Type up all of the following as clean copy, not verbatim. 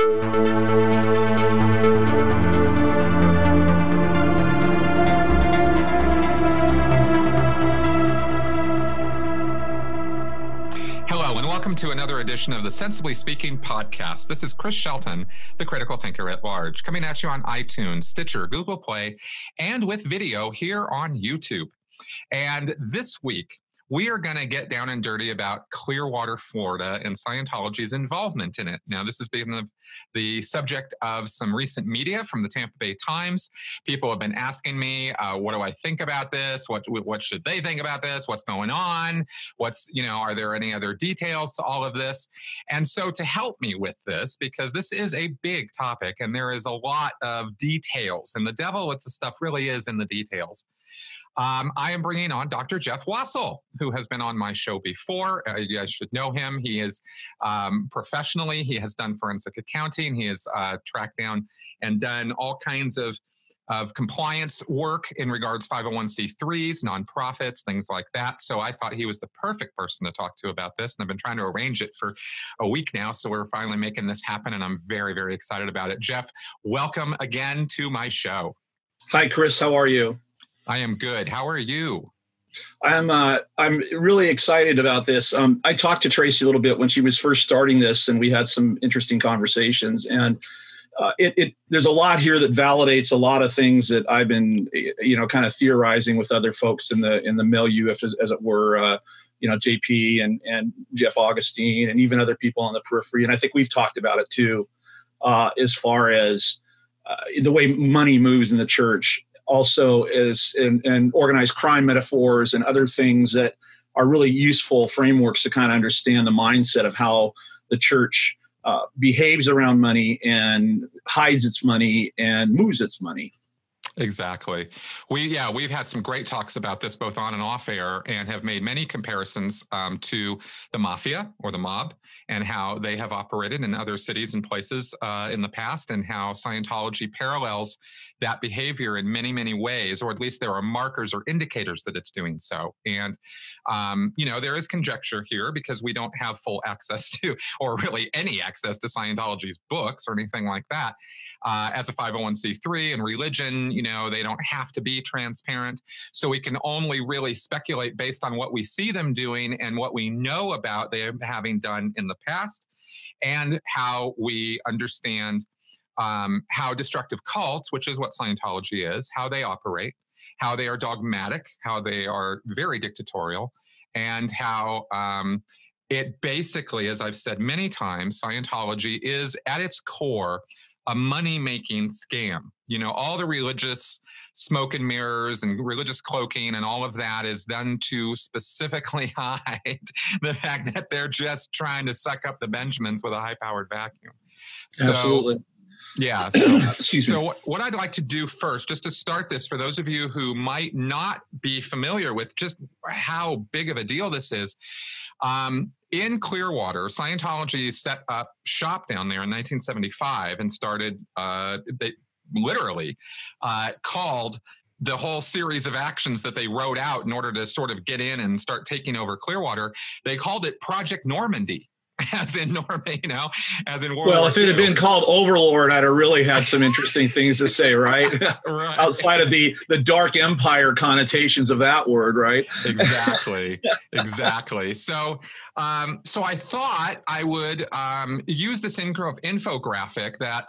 Hello, and welcome to another edition of the Sensibly Speaking podcast. This is Chris Shelton, the critical thinker at large, coming at you on iTunes, Stitcher, Google Play, and with video here on YouTube. And this week, we are going to get down and dirty about Clearwater, Florida, and Scientology's involvement in it. Now, this has been the subject of some recent media from the Tampa Bay Times. People have been asking me, what do I think about this? What should they think about this? What's going on? Are there any other details to all of this? And so to help me with this, because this is a big topic and there is a lot of details, and the devil with the stuff really is in the details. I am bringing on Dr. Jeff Wasel, who has been on my show before. You guys should know him. He is professionally, he has done forensic accounting. He has tracked down and done all kinds of compliance work in regards 501c3s, nonprofits, things like that. So I thought he was the perfect person to talk to about this. And I've been trying to arrange it for a week now. So we're finally making this happen. And I'm very, very excited about it. Jeff, welcome again to my show. Hi, Chris. How are you? I am good. How are you? I'm really excited about this. I talked to Tracey a little bit when she was first starting this, and we had some interesting conversations. And there's a lot here that validates a lot of things that I've been, kind of theorizing with other folks in the milieu, as it were. JP and Jeff Augustine, and even other people on the periphery. And I think we've talked about it too, as far as the way money moves in the church. Also is in organized crime metaphors and other things that are really useful frameworks to kind of understand the mindset of how the church behaves around money and hides its money and moves its money. Exactly. We've had some great talks about this both on and off air, and have made many comparisons to the mafia or the mob and how they have operated in other cities and places in the past, and how Scientology parallels that behavior in many, many ways, or at least there are markers or indicators that it's doing so. And, there is conjecture here because we don't have full access to, or really any access to, Scientology's books or anything like that. As a 501c3 and religion, they don't have to be transparent. So we can only really speculate based on what we see them doing and what we know about them having done in the past, and how we understand how destructive cults, which is what Scientology is, how they operate, how they are dogmatic, how they are very dictatorial, and how it basically, as I've said many times, Scientology is at its core a money-making scam. All the religious smoke and mirrors and religious cloaking and all of that is done to specifically hide the fact that they're just trying to suck up the Benjamins with a high-powered vacuum. Absolutely. Yeah. So what I'd like to do first, just to start this, for those of you who might not be familiar with just how big of a deal this is, in Clearwater, Scientology set up shop down there in 1975 and started, they literally called the whole series of actions that they wrote out in order to sort of get in and start taking over Clearwater. They called it Project Normandy. As in World War Well, if it had been called Overlord, I'd have really had some interesting things to say, right? Right. Outside of the dark empire connotations of that word, right? Exactly. Exactly. So I thought I would use this infographic that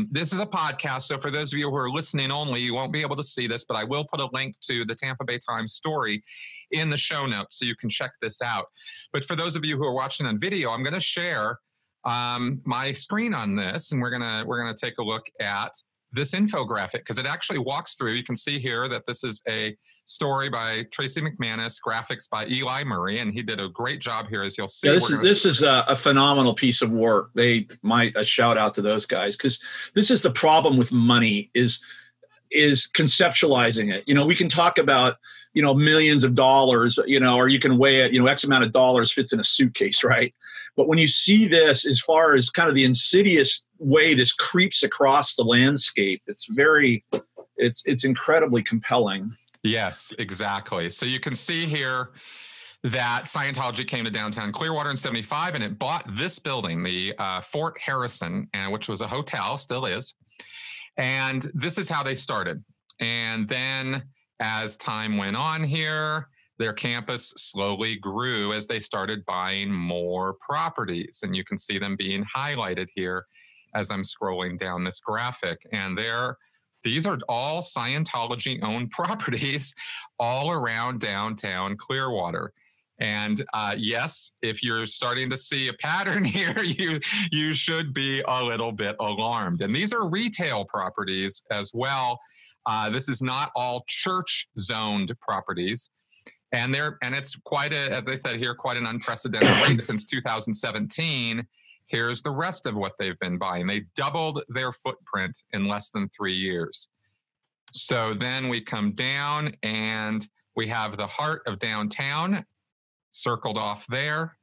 this is a podcast. So for those of you who are listening only, you won't be able to see this, but I will put a link to the Tampa Bay Times story in the show notes so you can check this out. But for those of you who are watching on video, I'm going to share my screen on this, and we're gonna take a look at this infographic because it actually walks through. You can see here that this is a story by Tracey McManus, graphics by Eli Murray, and he did a great job here, as you'll see. Yeah, this is a phenomenal piece of work. A shout out to those guys, because this is the problem with money is conceptualizing it. We can talk about, millions of dollars, or you can weigh it, X amount of dollars fits in a suitcase, right? But when you see this, as far as kind of the insidious way this creeps across the landscape, it's incredibly compelling. Yes, exactly. So you can see here, that Scientology came to downtown Clearwater in 75, and it bought this building, the Fort Harrison, and which was a hotel, still is. And this is how they started. And then as time went on here, their campus slowly grew as they started buying more properties. And you can see them being highlighted here as I'm scrolling down this graphic. And these are all Scientology-owned properties all around downtown Clearwater. And yes, if you're starting to see a pattern here, you should be a little bit alarmed. And these are retail properties as well. This is not all church-zoned properties. And it's quite as I said here, quite an unprecedented rate since 2017. Here's the rest of what they've been buying. They doubled their footprint in less than 3 years. So then we come down and we have the heart of downtown circled off there.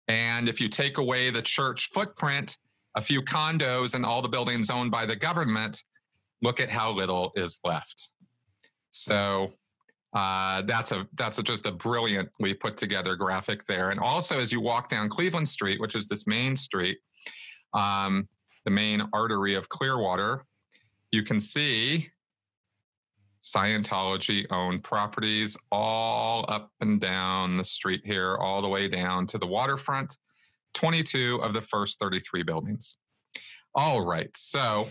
And if you take away the church footprint, a few condos and all the buildings owned by the government, look at how little is left. So that's just a brilliantly put together graphic there. And also as you walk down Cleveland Street, which is this main street, the main artery of Clearwater, you can see Scientology-owned properties all up and down the street here, all the way down to the waterfront, 22 of the first 33 buildings. All right, so...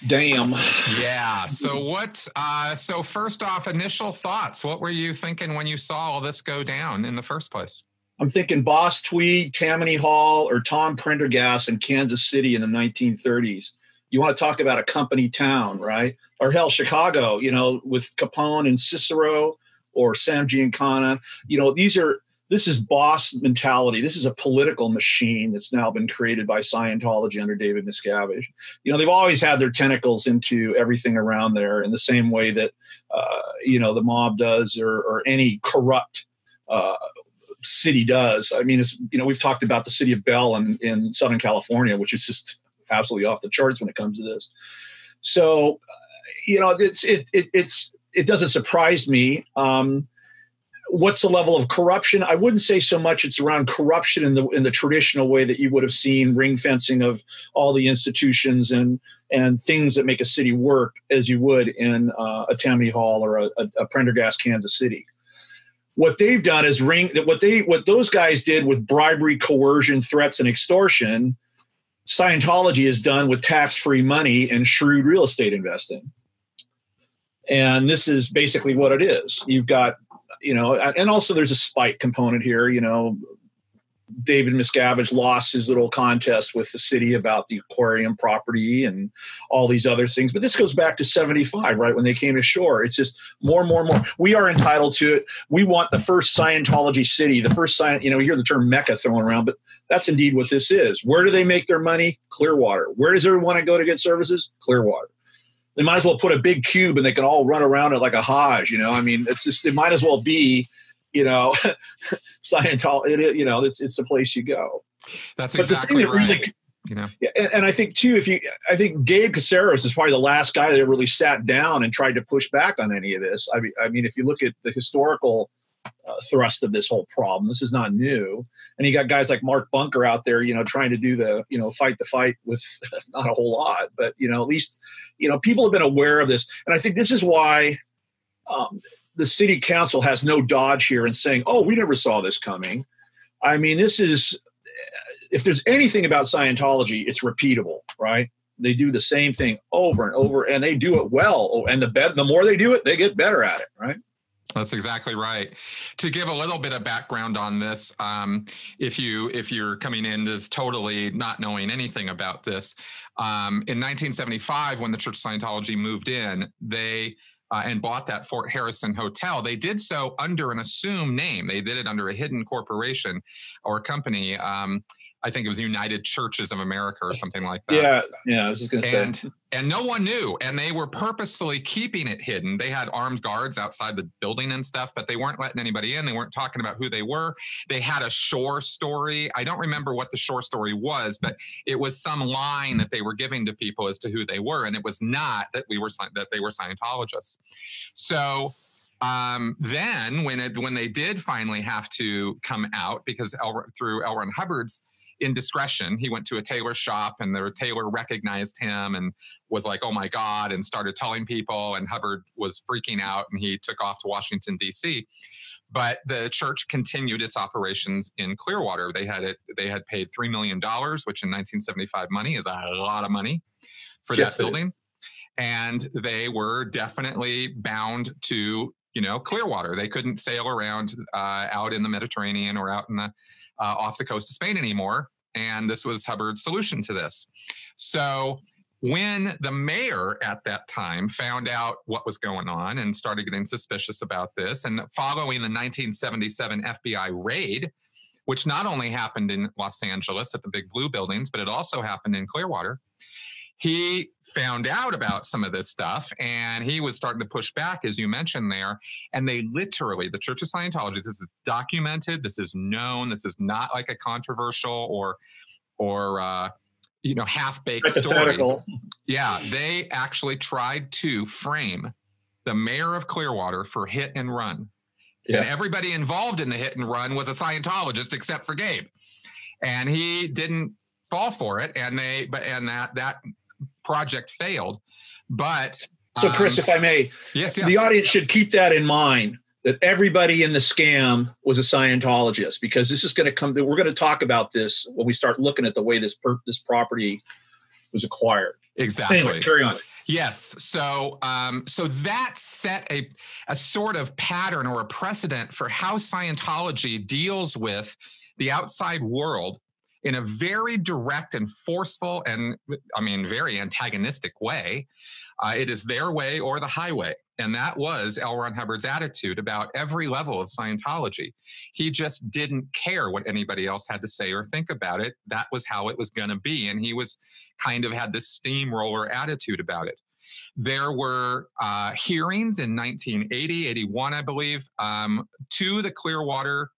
Damn. Yeah, so first off, initial thoughts. What were you thinking when you saw all this go down in the first place? I'm thinking Boss Tweed, Tammany Hall, or Tom Prendergast in Kansas City in the 1930s. You want to talk about a company town, right? Or hell, Chicago, with Capone and Cicero, or Sam Giancana. This is boss mentality. This is a political machine that's now been created by Scientology under David Miscavige. They've always had their tentacles into everything around there in the same way that, the mob does or any corrupt city does. I mean, we've talked about the city of Bell in Southern California, which is just absolutely off the charts when it comes to this. So, it doesn't surprise me. What's the level of corruption? I wouldn't say so much it's around corruption in the traditional way that you would have seen ring fencing of all the institutions and things that make a city work as you would in a Tammany Hall or a Prendergast, Kansas City. What they've done is what those guys did with bribery, coercion, threats, and extortion, Scientology has done with tax-free money and shrewd real estate investing. And this is basically what it is. You've got, and also there's a spite component here. David Miscavige lost his little contest with the city about the aquarium property and all these other things. But this goes back to 75, right, when they came ashore. It's just more and more and more. We are entitled to it. We want the first Scientology city, the first you hear the term Mecca thrown around, but that's indeed what this is. Where do they make their money? Clearwater. Where does everyone want to go to get services? Clearwater. They might as well put a big cube and they can all run around it like a Hajj, I mean, it's just, it might as well be, Scientology, it's the place you go. That's exactly right. And I think too, I think Dave Caceres is probably the last guy that really sat down and tried to push back on any of this. I mean, if you look at the historical thrust of this whole problem, this is not new. And you got guys like Mark Bunker out there, trying to do the, fight the fight with not a whole lot, but, at least, people have been aware of this. And I think this is why the city council has no dodge here in saying, oh, we never saw this coming. I mean, this is, if there's anything about Scientology, it's repeatable, right? They do the same thing over and over, and they do it well. Oh, and the more they do it, they get better at it, right? That's exactly right. To give a little bit of background on this, if you're coming in as totally not knowing anything about this, in 1975, when the Church of Scientology moved in, they and bought that Fort Harrison hotel, they did so under an assumed name. They did it under a hidden corporation or company. I think it was United Churches of America or something like that. Yeah, I was just going to say. And no one knew, and they were purposefully keeping it hidden. They had armed guards outside the building and stuff, but they weren't letting anybody in. They weren't talking about who they were. They had a shore story. I don't remember what the shore story was, but it was some line that they were giving to people as to who they were, and it was not that they were Scientologists. So Then when they did finally have to come out, because through L. Ron Hubbard's indiscretion, he went to a tailor shop and the tailor recognized him and was like, oh my God, and started telling people, and Hubbard was freaking out and he took off to Washington, D.C. But the church continued its operations in Clearwater. They had paid $3 million, which in 1975 money is a lot of money for that building. And they were definitely bound to, Clearwater. They couldn't sail around out in the Mediterranean or out in the off the coast of Spain anymore. And this was Hubbard's solution to this. So when the mayor at that time found out what was going on and started getting suspicious about this, and following the 1977 FBI raid, which not only happened in Los Angeles at the big blue buildings, but it also happened in Clearwater, he found out about some of this stuff and he was starting to push back, as you mentioned there. And they literally, the Church of Scientology, this is documented, this is known, this is not like a controversial or half-baked story. Yeah, they actually tried to frame the mayor of Clearwater for hit and run. Yeah. And everybody involved in the hit and run was a Scientologist except for Gabe. And he didn't fall for it, and that project failed. But so, Chris, if I may, yes, the audience should keep that in mind, that everybody in the scam was a Scientologist, because this is going to come. We're going to talk about this when we start looking at the way this property was acquired. Exactly. Anyway, carry on. Yes. So that set a sort of pattern or a precedent for how Scientology deals with the outside world in a very direct and forceful and, very antagonistic way. It is their way or the highway. And that was L. Ron Hubbard's attitude about every level of Scientology. He just didn't care what anybody else had to say or think about it. That was how it was going to be. And he was had this steamroller attitude about it. There were hearings in 1980, 81, I believe, to the Clearwater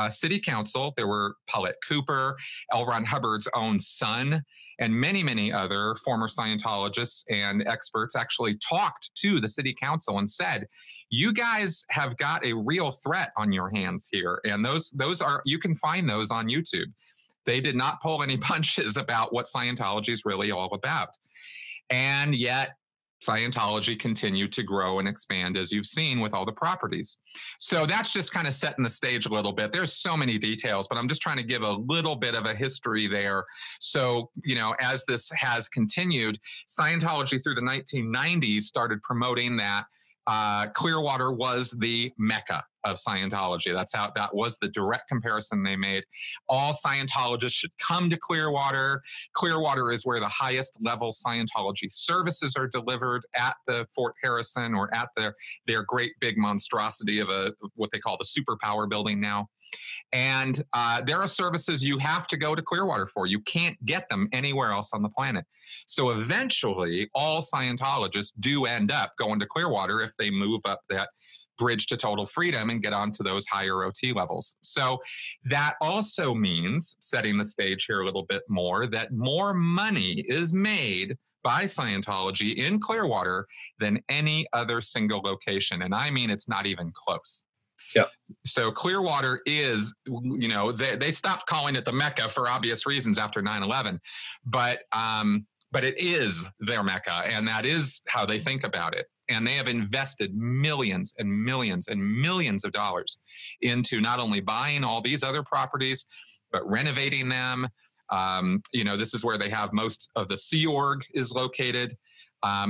City Council. There were Paulette Cooper, L. Ron Hubbard's own son, and many, many other former Scientologists and experts actually talked to the City Council and said, you guys have got a real threat on your hands here. And those are, you can find those on YouTube. They did not pull any punches about what Scientology is really all about. And yet, Scientology continued to grow and expand, as you've seen with all the properties. So that's just kind of setting the stage a little bit. There's so many details, but I'm just trying to give a little bit of a history there. So, as this has continued, Scientology through the 1990s started promoting that Clearwater was the Mecca of Scientology. That was the direct comparison they made. All Scientologists should come to Clearwater. Clearwater is where the highest level Scientology services are delivered at the Fort Harrison, or at their great big monstrosity of what they call the superpower building now. And there are services you have to go to Clearwater for. You can't get them anywhere else on the planet. So eventually, all Scientologists do end up going to Clearwater if they move up that bridge to total freedom and get onto those higher OT levels. So that also means, setting the stage here a little bit more, that more money is made by Scientology in Clearwater than any other single location. And I mean, it's not even close. Yeah. So Clearwater is, they stopped calling it the Mecca for obvious reasons after 9/11, but it is their Mecca, and that is how they think about it. And they have invested millions and millions and millions of dollars into not only buying all these other properties, but renovating them. This is where they have most of the Sea Org is located.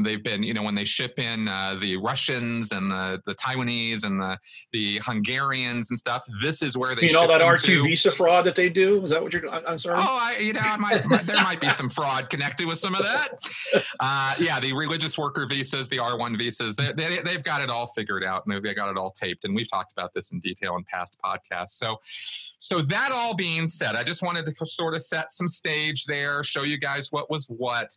They've been, when they ship in the Russians and the Taiwanese and the Hungarians and stuff, this is where they ship all that them R2 visa fraud that they do? Is that what I'm sorry? Oh, there might be some fraud connected with some of that. The religious worker visas, the R1 visas, they've got it all figured out, and they've got it all taped. And we've talked about this in detail in past podcasts. So that all being said, I just wanted to sort of set some stage there, show you guys what was what.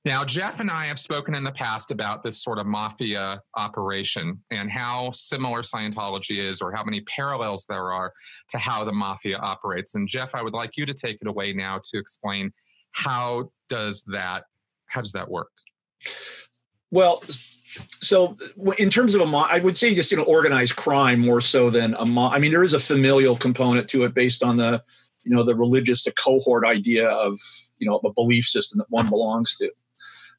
Now, Jeff and I have spoken in the past about this sort of mafia operation and how similar Scientology is, or how many parallels there are to how the mafia operates. And Jeff, I would like you to take it away now to explain how does that work? Well, so in terms of I would say just organized crime more so than a mob. I mean, there is a familial component to it based on the the religious, the cohort idea of a belief system that one belongs to.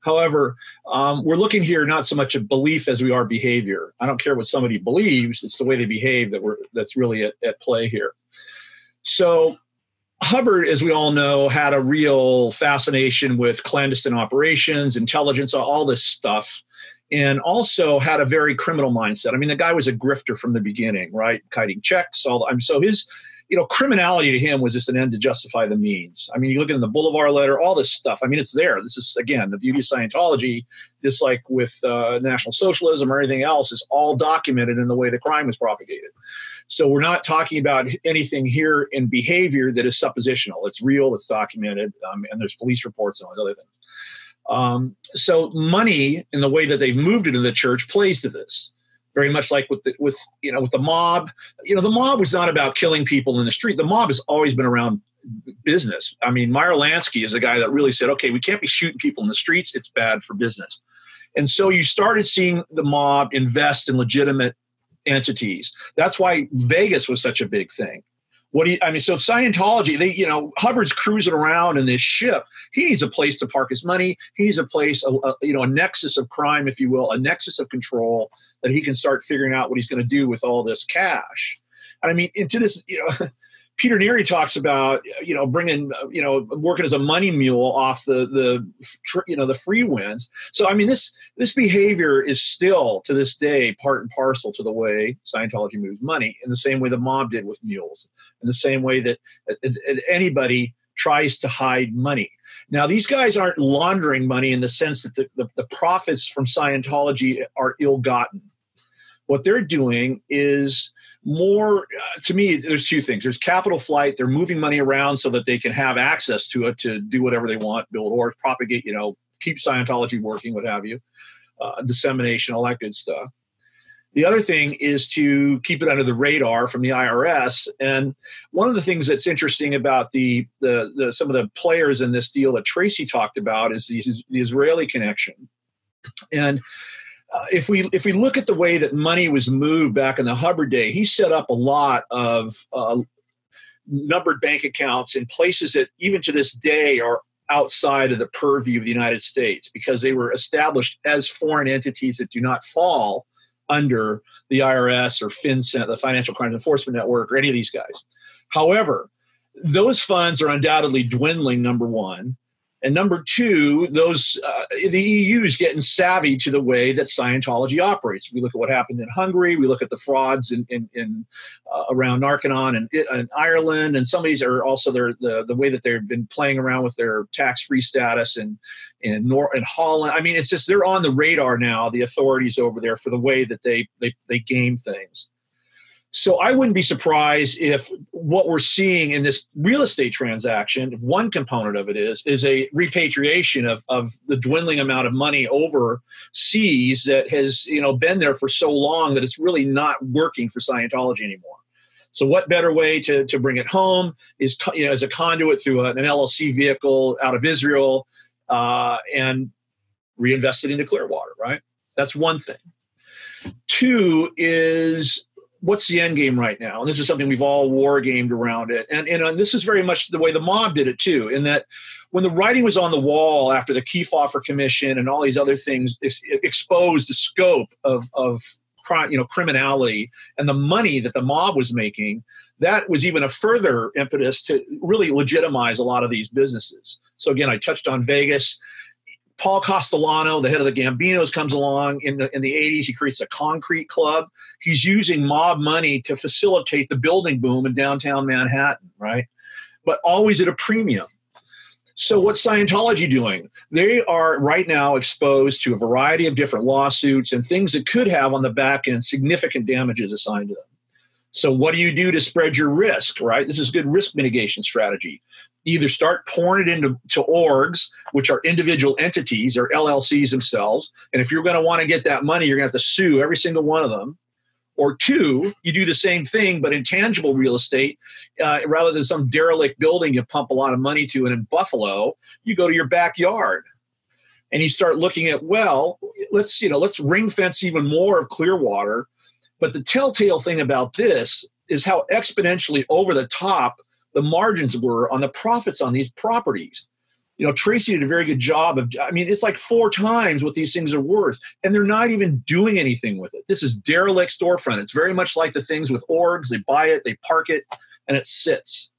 However, we're looking here not so much at belief as we are behavior. I don't care what somebody believes; it's the way they behave that's really at play here. So Hubbard, as we all know, had a real fascination with clandestine operations, intelligence, all this stuff, and also had a very criminal mindset. I mean, the guy was a grifter from the beginning, right? Kiting checks, so his criminality to him was just an end to justify the means. I mean, you look at the Boulevard letter, all this stuff. I mean, it's there. This is, again, the beauty of Scientology, just like with National Socialism or anything else, is all documented in the way the crime was propagated. So we're not talking about anything here in behavior that is suppositional. It's real, it's documented, and there's police reports and all those other things. So money, in the way that they've moved it in the church, plays to this. Very much like with the mob. The mob was not about killing people in the street. The mob has always been around business. I mean, Meyer Lansky is the guy that really said, okay, we can't be shooting people in the streets. It's bad for business. And so you started seeing the mob invest in legitimate entities. That's why Vegas was such a big thing. So Scientology, Hubbard's cruising around in this ship. He needs a place to park his money. He needs a place, a nexus of crime, if you will, a nexus of control that he can start figuring out what he's going to do with all this cash. And I mean, into this, Peter Neary talks about, bringing, working as a money mule off the free wins. So, I mean, this behavior is still to this day part and parcel to the way Scientology moves money, in the same way the mob did with mules, in the same way that anybody tries to hide money. Now, these guys aren't laundering money in the sense that the profits from Scientology are ill-gotten. What they're doing is more, to me, there's two things. There's capital flight. They're moving money around so that they can have access to it to do whatever they want, build or propagate, keep Scientology working, what have you, dissemination, all that good stuff. The other thing is to keep it under the radar from the IRS. And one of the things that's interesting about the some of the players in this deal that Tracey talked about is the Israeli connection. And if we look at the way that money was moved back in the Hubbard day, he set up a lot of numbered bank accounts in places that even to this day are outside of the purview of the United States, because they were established as foreign entities that do not fall under the IRS or FinCEN, the Financial Crimes Enforcement Network, or any of these guys. However, those funds are undoubtedly dwindling, number one. And number two, the EU is getting savvy to the way that Scientology operates. We look at what happened in Hungary. We look at the frauds in around Narconon and Ireland, and some of these are also the way that they've been playing around with their tax-free status in Holland. I mean, it's just they're on the radar now, the authorities over there, for the way that they game things. So I wouldn't be surprised if what we're seeing in this real estate transaction, one component of it is a repatriation of the dwindling amount of money overseas that has been there for so long that it's really not working for Scientology anymore. So what better way to bring it home is as a conduit through an LLC vehicle out of Israel and reinvest it into Clearwater, right? That's one thing. Two is, what's the end game right now? And this is something we've all war gamed around it. And this is very much the way the mob did it too, in that when the writing was on the wall after the Kefauver Commission and all these other things exposed the scope of criminality and the money that the mob was making, that was even a further impetus to really legitimize a lot of these businesses. So again, I touched on Vegas. Paul Castellano, the head of the Gambinos, comes along in the 80s. He creates a concrete club. He's using mob money to facilitate the building boom in downtown Manhattan, right? But always at a premium. So what's Scientology doing? They are right now exposed to a variety of different lawsuits and things that could have on the back end significant damages assigned to them. So what do you do to spread your risk, right? This is a good risk mitigation strategy. Either start pouring it into orgs, which are individual entities or LLCs themselves. And if you're going to want to get that money, you're going to have to sue every single one of them. Or two, you do the same thing, but in tangible real estate, rather than some derelict building you pump a lot of money to, and in Buffalo, you go to your backyard. and you start looking at, well, let's ring fence even more of Clearwater. But the telltale thing about this is how exponentially over the top the margins were on the profits on these properties. Tracey did a very good job it's like 4 times what these things are worth, and they're not even doing anything with it. This is derelict storefront. It's very much like the things with orgs. They buy it, they park it, and it sits.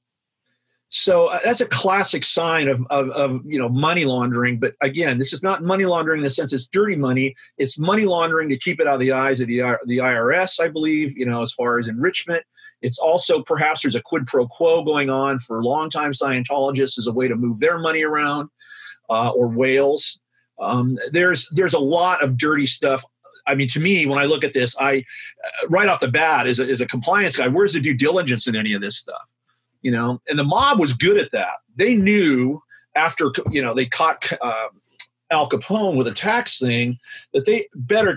So that's a classic sign of money laundering. But again, this is not money laundering in the sense it's dirty money. It's money laundering to keep it out of the eyes of the IRS, I believe, as far as enrichment. It's also perhaps there's a quid pro quo going on for longtime Scientologists as a way to move their money around, or whales. There's a lot of dirty stuff. I mean, to me, when I look at this, I right off the bat, as a compliance guy, where's the due diligence in any of this stuff? And the mob was good at that. They knew after, they caught Al Capone with a tax thing that they better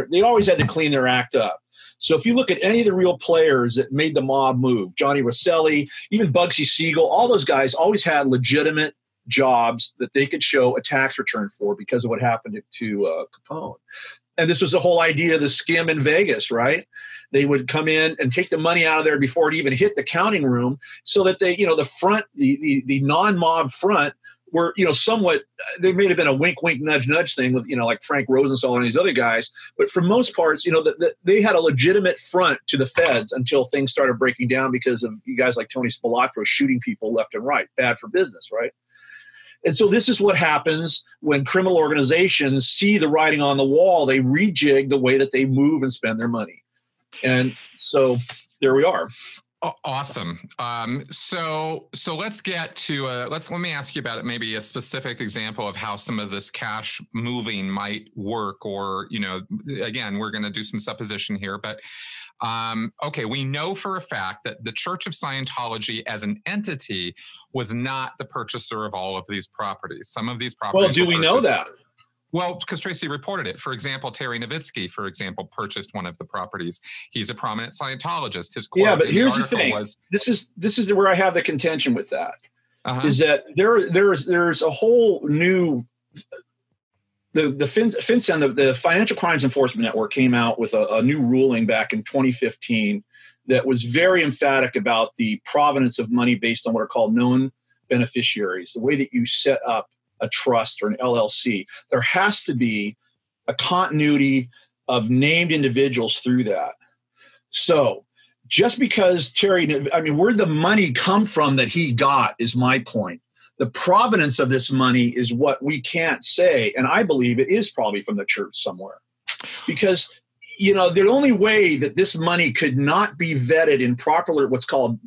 they always had to clean their act up. So if you look at any of the real players that made the mob move, Johnny Rosselli, even Bugsy Siegel, all those guys always had legitimate jobs that they could show a tax return for because of what happened to Capone. And this was the whole idea of the skim in Vegas, right? They would come in and take the money out of there before it even hit the counting room, so that they, the front, the non-mob front were, somewhat, they may have been a wink, wink, nudge, nudge thing with, like Frank Rosenthal and these other guys. But for most parts, they had a legitimate front to the feds until things started breaking down because of you guys like Tony Spilotro shooting people left and right. Bad for business, right? And so this is what happens when criminal organizations see the writing on the wall. They rejig the way that they move and spend their money. And so there we are. Awesome. So let's get to let me ask you about it. Maybe a specific example of how some of this cash moving might work, or again, we're going to do some supposition here, but okay, we know for a fact that the Church of Scientology as an entity was not the purchaser of all of these properties. Some of these properties. Well, do we know that? Well, because Tracey reported it. For example, Terry Nowitzki, for example, purchased one of the properties. He's a prominent Scientologist. His quote but here's the thing. Was, this is where I have the contention with that. Is that there's a whole new the FinCEN, the Financial Crimes Enforcement Network, came out with a new ruling back in 2015 that was very emphatic about the provenance of money based on what are called known beneficiaries, the way that you set up a trust or an LLC. There has to be a continuity of named individuals through that. So just because where'd the money come from that he got is my point. The provenance of this money is what we can't say. And I believe it is probably from the church somewhere. Because, the only way that this money could not be vetted in proper, what's called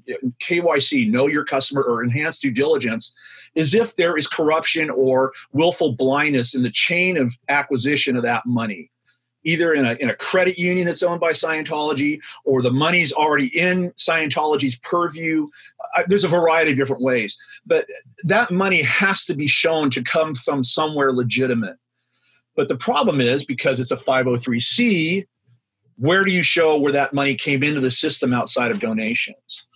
KYC, know your customer, or enhanced due diligence, is if there is corruption or willful blindness in the chain of acquisition of that money, either in a credit union that's owned by Scientology, or the money's already in Scientology's purview. There's a variety of different ways, but that money has to be shown to come from somewhere legitimate. But the problem is, because it's a 503c, where do you show where that money came into the system outside of donations?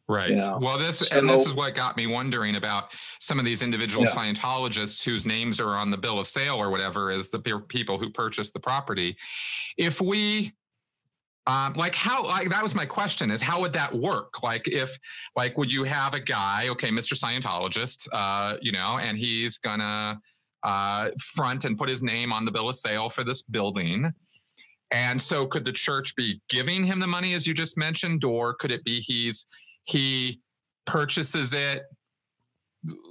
Right. Well, this is what got me wondering about some of these individual Scientologists whose names are on the bill of sale or whatever as the people who purchased the property. If we, that was my question, is how would that work? Would you have a guy, okay, Mr. Scientologist, and he's gonna front and put his name on the bill of sale for this building. And so could the church be giving him the money, as you just mentioned, or could it be he purchases it,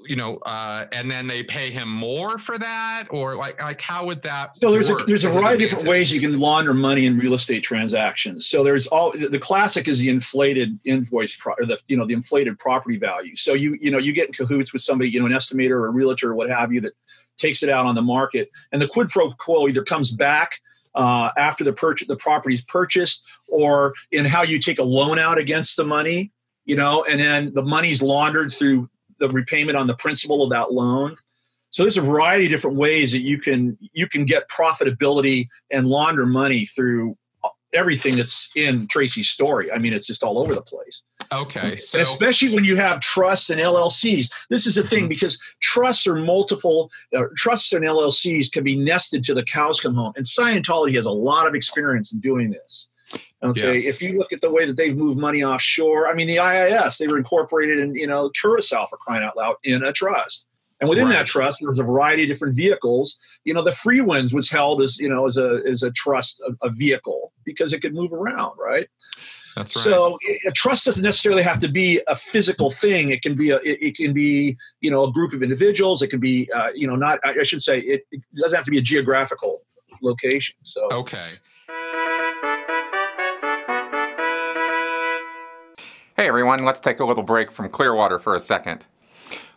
and then they pay him more for that? Or how would that So there's a variety of different ways you can launder money in real estate transactions. So there's the classic is the inflated invoice, the inflated property value. So you get in cahoots with somebody, an estimator or a realtor or what have you, that takes it out on the market, and the quid pro quo either comes back after the property's purchased, or in how you take a loan out against the money, and then the money's laundered through the repayment on the principal of that loan. So there's a variety of different ways that you can get profitability and launder money through everything that's in Tracey's story. I mean, it's just all over the place. Okay. So especially when you have trusts and LLCs. This is the thing, because trusts and LLCs can be nested till the cows come home. And Scientology has a lot of experience in doing this. Okay. Yes. If you look at the way that they've moved money offshore, I mean, the IIS, they were incorporated in, Curacao, for crying out loud, in a trust. And within that trust, there was a variety of different vehicles. The Free Winds was held as, as a trust, a vehicle, because it could move around, right? That's right. So a trust doesn't necessarily have to be a physical thing. It can be a group of individuals. It can be it doesn't have to be a geographical location. So okay. Hey everyone, let's take a little break from Clearwater for a second.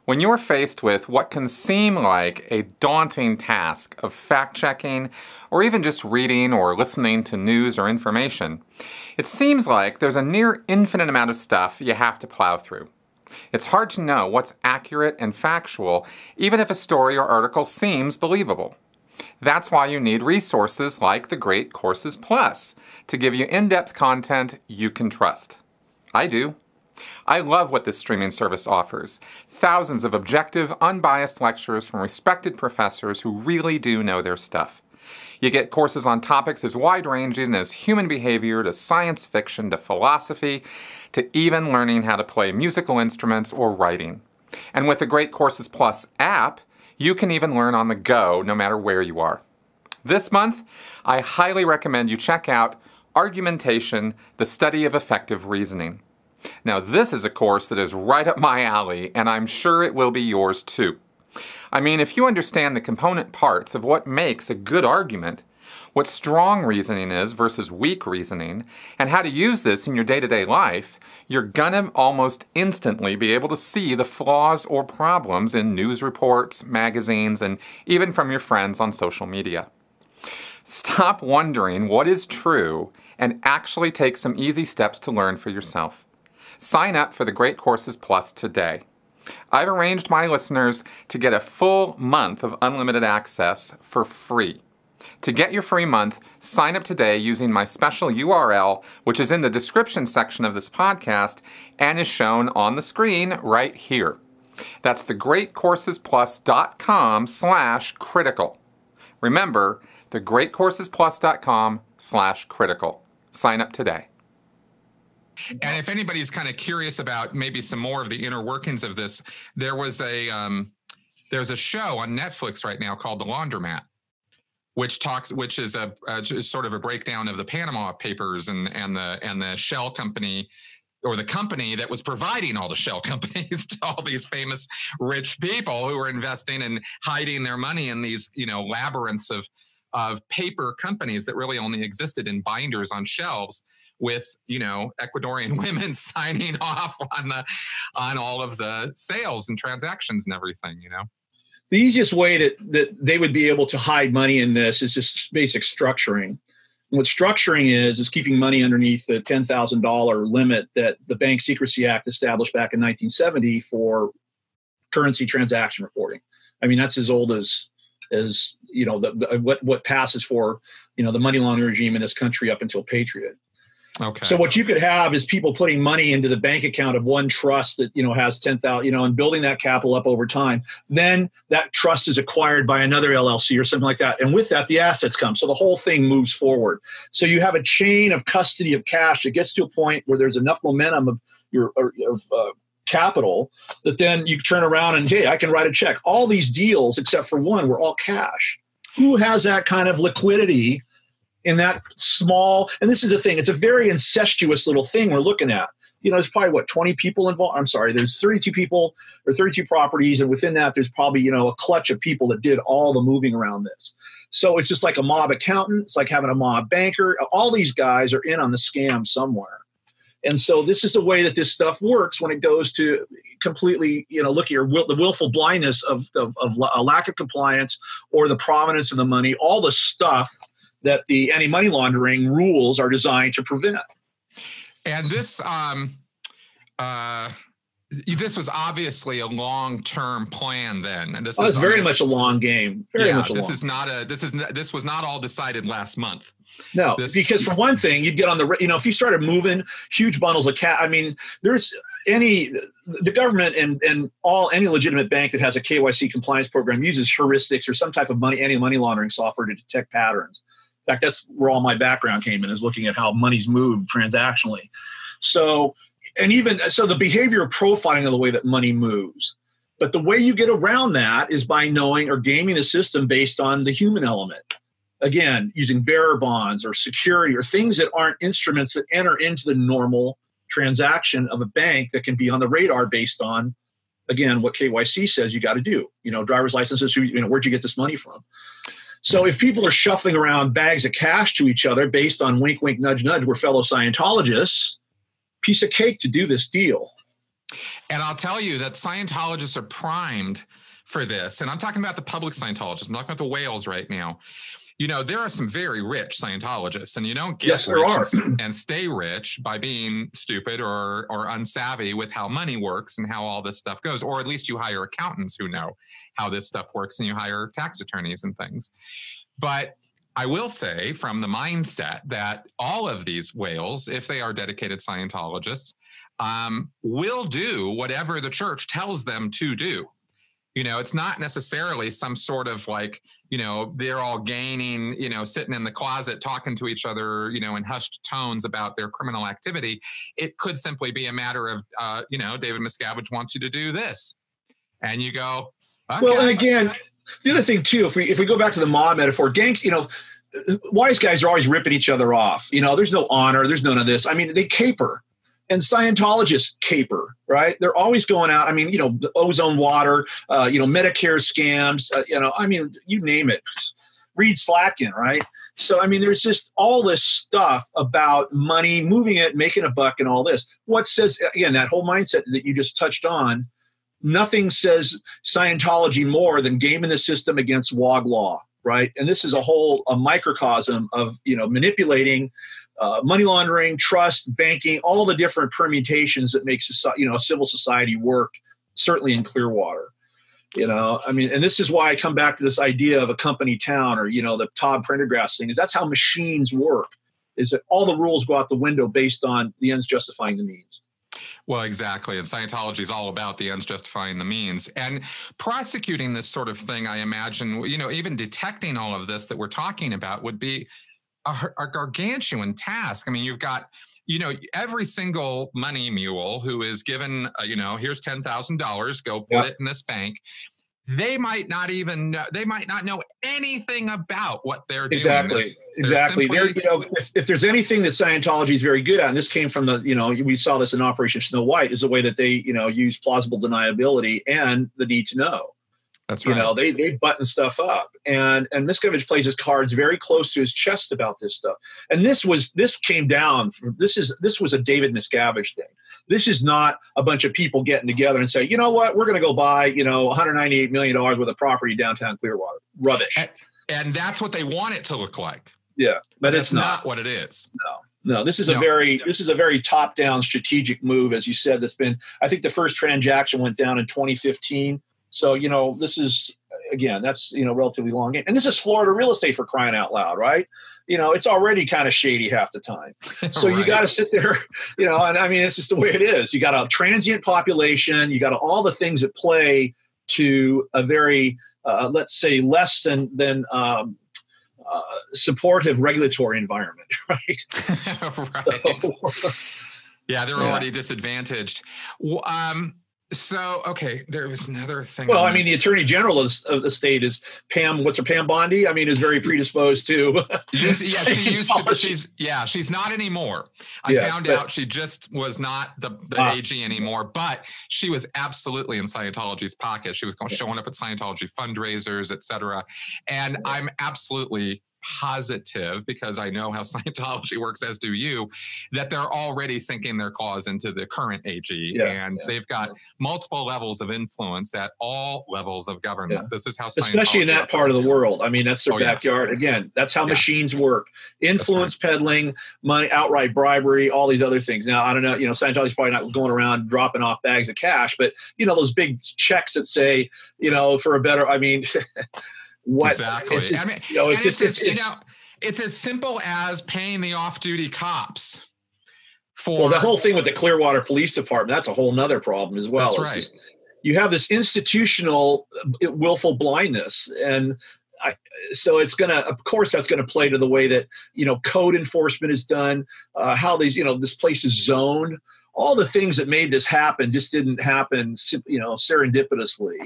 When you're faced with what can seem like a daunting task of fact-checking, or even just reading or listening to news or information, it seems like there's a near infinite amount of stuff you have to plow through. It's hard to know what's accurate and factual, even if a story or article seems believable. That's why you need resources like the Great Courses Plus to give you in-depth content you can trust. I do. I love what this streaming service offers. Thousands of objective, unbiased lectures from respected professors who really do know their stuff. You get courses on topics as wide-ranging as human behavior to science fiction to philosophy to even learning how to play musical instruments or writing. And with the Great Courses Plus app, you can even learn on the go no matter where you are. This month, I highly recommend you check out Argumentation, the Study of Effective Reasoning. Now, this is a course that is right up my alley, and I'm sure it will be yours too. I mean, if you understand the component parts of what makes a good argument, what strong reasoning is versus weak reasoning, and how to use this in your day-to-day life, you're gonna almost instantly be able to see the flaws or problems in news reports, magazines, and even from your friends on social media. Stop wondering what is true and actually take some easy steps to learn for yourself. Sign up for the Great Courses Plus today. I've arranged my listeners to get a full month of unlimited access for free. To get your free month, sign up today using my special URL, which is in the description section of this podcast and is shown on the screen right here. That's thegreatcoursesplus.com/critical. Remember, thegreatcoursesplus.com/critical. Sign up today. And if anybody's kind of curious about maybe some more of the inner workings of this, there's a show on Netflix right now called The Laundromat, which is a sort of a breakdown of the Panama Papers and the shell company, or the company that was providing all the shell companies to all these famous rich people who were investing and hiding their money in these labyrinths of paper companies that really only existed in binders on shelves, with Ecuadorian women signing off on all of the sales and transactions and everything. The easiest way that they would be able to hide money in this is just basic structuring. And what structuring is keeping money underneath the $10,000 limit that the Bank Secrecy Act established back in 1970 for currency transaction reporting. I mean, that's as old as what passes for the money laundering regime in this country up until Patriot. Okay. So what you could have is people putting money into the bank account of one trust that has 10,000, and building that capital up over time. Then that trust is acquired by another LLC or something like that, and with that the assets come. So the whole thing moves forward. So you have a chain of custody of cash that gets to a point where there's enough momentum of your capital that then you turn around and, hey, I can write a check. All these deals except for one were all cash. Who has that kind of liquidity in that small? And this is the thing, it's a very incestuous little thing we're looking at. There's probably 20 people involved. I'm sorry, there's 32 people or 32 properties, and within that there's probably a clutch of people that did all the moving around this. So it's just like a mob accountant, it's like having a mob banker. All these guys are in on the scam somewhere. And so this is the way that this stuff works when it goes to completely, look at the willful blindness of a lack of compliance, or the provenance of the money, all the stuff that the anti-money laundering rules are designed to prevent. And this, This was obviously a long-term plan then. And this is is very much a long game. Very much a this long is not a, this was not all decided last month. No, because for one thing, you'd get on the, if you started moving huge bundles of cash, I mean, the government and any legitimate bank that has a KYC compliance program uses heuristics or some type of anti-money laundering software to detect patterns. In fact, that's where all my background came in, is looking at how money's moved transactionally. So the behavioral profiling of the way that money moves. But the way you get around that is by knowing or gaming the system based on the human element. Again, using bearer bonds or security or things that aren't instruments that enter into the normal transaction of a bank that can be on the radar based on, again, what KYC says you got to do. Driver's licenses, where'd you get this money from? So if people are shuffling around bags of cash to each other based on wink, wink, nudge, nudge, we're fellow Scientologists, piece of cake to do this deal. And I'll tell you that Scientologists are primed for this. And I'm talking about the public Scientologists. I'm talking about the whales right now. There are some very rich Scientologists, and you don't get rich and stay rich by being stupid or unsavvy with how money works and how all this stuff goes. Or at least you hire accountants who know how this stuff works, and you hire tax attorneys and things. But I will say, from the mindset, that all of these whales, if they are dedicated Scientologists, will do whatever the church tells them to do. It's not necessarily some sort of they're all gaining, sitting in the closet talking to each other, in hushed tones about their criminal activity. It could simply be a matter of, David Miscavige wants you to do this. And you go, okay. Well, and again, the other thing too, if we go back to the mob metaphor, gangs, wise guys are always ripping each other off. There's no honor, there's none of this. I mean, they caper. And Scientologists caper, right? They're always going out. I mean, the ozone water, Medicare scams, you name it. Reed Slatkin, right? So, I mean, there's just all this stuff about money, moving it, making a buck, and all this. What says, again, that whole mindset that you just touched on, nothing says Scientology more than gaming the system against WOG law, right? And this is a microcosm of, manipulating money laundering, trust, banking, all the different permutations that makes a civil society work, certainly in Clearwater. And this is why I come back to this idea of a company town, or, the Todd Prendergast thing, is that's how machines work, is that all the rules go out the window based on the ends justifying the means. Well, exactly. And Scientology is all about the ends justifying the means. And prosecuting this sort of thing, I imagine, even detecting all of this that we're talking about would be a gargantuan task. I mean, you've got, every single money mule who is given, here's $10,000, go put it in this bank. They might not know anything about what they're doing. Exactly. If there's anything that Scientology is very good at, and this came from we saw this in Operation Snow White, is the way that they, use plausible deniability and the need to know. That's right. They button stuff up, and Miscavige plays his cards very close to his chest about this stuff. And this was a David Miscavige thing. This is not a bunch of people getting together and say, you know what, we're going to go buy, $198 million worth of property downtown Clearwater. Rubbish. And that's what they want it to look like. Yeah, but it's not what it is. No. This is a very top-down strategic move, as you said. That's been, I think, the first transaction went down in 2015. So, this is, again, that's, relatively long game. And this is Florida real estate, for crying out loud, right? It's already kind of shady half the time. So you got to sit there, and I mean, it's just the way it is. You got a transient population. You got all the things that play to a very, let's say, less than supportive regulatory environment, right? Right. So, yeah, they're already disadvantaged. So, okay, there was another thing. Well, I mean, the Attorney General of the state is Pam. What's her Pam Bondi? I mean, is very predisposed to. She used to. She's not anymore. I found out she just was not the AG anymore, but she was absolutely in Scientology's pocket. She was showing up at Scientology fundraisers, etc. And I'm absolutely positive, because I know how Scientology works, as do you, that they're already sinking their claws into the current AG, and they've got multiple levels of influence at all levels of government. Yeah. This is how Scientology especially in that operates. part of the world. I mean, that's their backyard. Again, that's how machines work. Influence peddling, money, outright bribery, all these other things. Now, I don't know, Scientology's probably not going around dropping off bags of cash, but, those big checks that say, for a better, I mean, what? Exactly. It's just, I mean, it's as simple as paying the off-duty cops for. Well, the whole thing with the Clearwater Police Department, that's a whole nother problem as well. That's right. You have this institutional willful blindness, and so it's going to, of course, that's going to play to the way that, code enforcement is done, how these, this place is zoned. All the things that made this happen just didn't happen, serendipitously.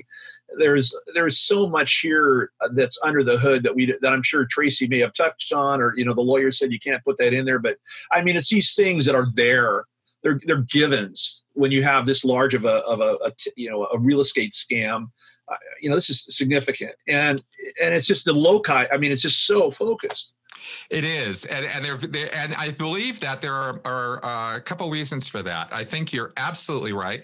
There's so much here that's under the hood that I'm sure Tracey may have touched on, or the lawyer said you can't put that in there. But I mean, it's these things that are there. They're givens when you have this large of a real estate scam. This is significant, and it's just the loci. I mean, it's just so focused. It is, and I believe that there are a couple reasons for that. I think you're absolutely right